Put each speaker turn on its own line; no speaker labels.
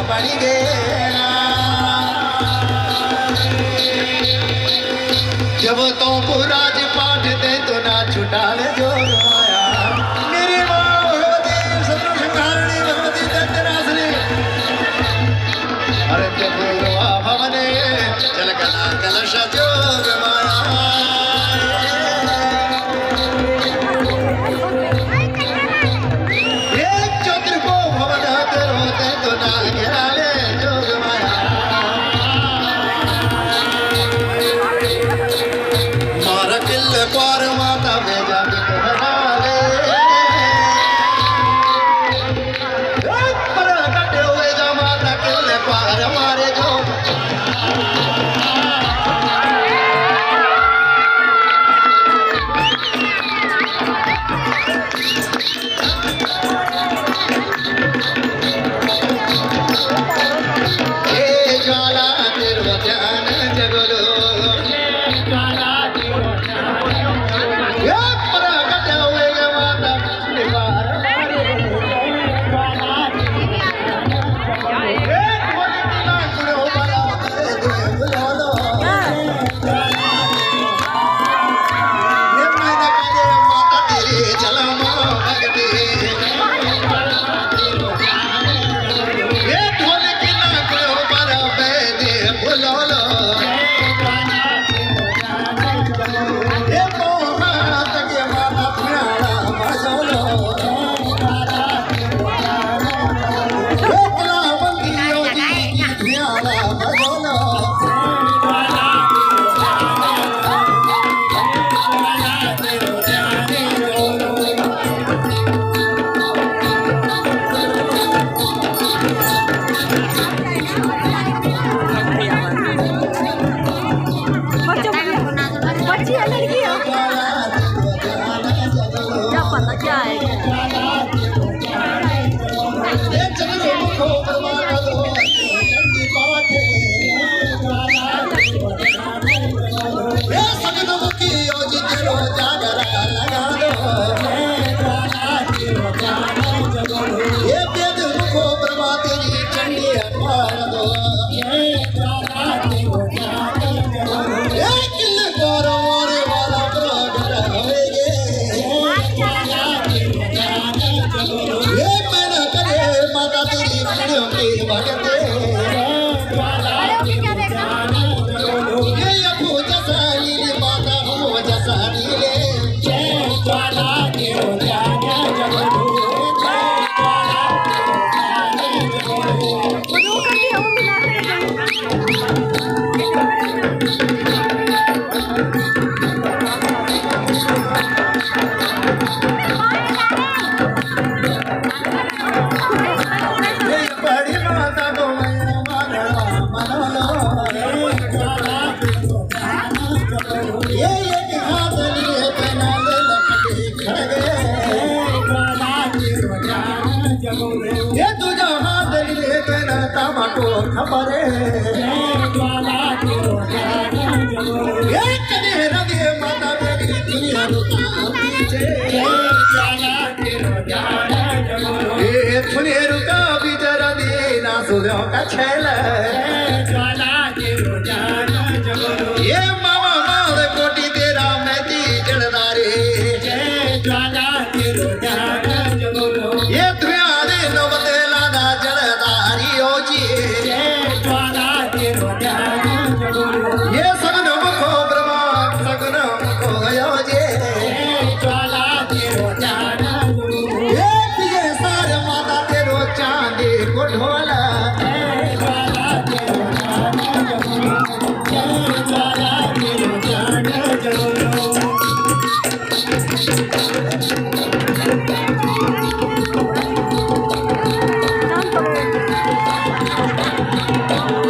बड़ी गेरा जब तो राज पाठ दे तो ना छुटा ले जो माया मेरी माँ भगवती शत्रु संहारिणी भगवती दत्तरासनी अरे पूर्वा भवने चल कला कलश जोग माया क्वार माता में जाके पर कटे हुए जा माता के क्वार मारे जो ज्वाला निर्वचन जगलो ये तुझा हाथ ले तेरा टमाटो खबरे ये कदे रगे माता मेरी दुनिया रुका पीछे ये दुनिया रुका बिचारा दीना सुनो का छेला ये मामा माल कोटी तेरा मैती जड़दारे ये दुनिया नवते लादा जड़दारी हो जी ये सगन मुखो ब्रह्मा सगन मुखो गयो जे ये सारे माता तेरो चांदी को ढोला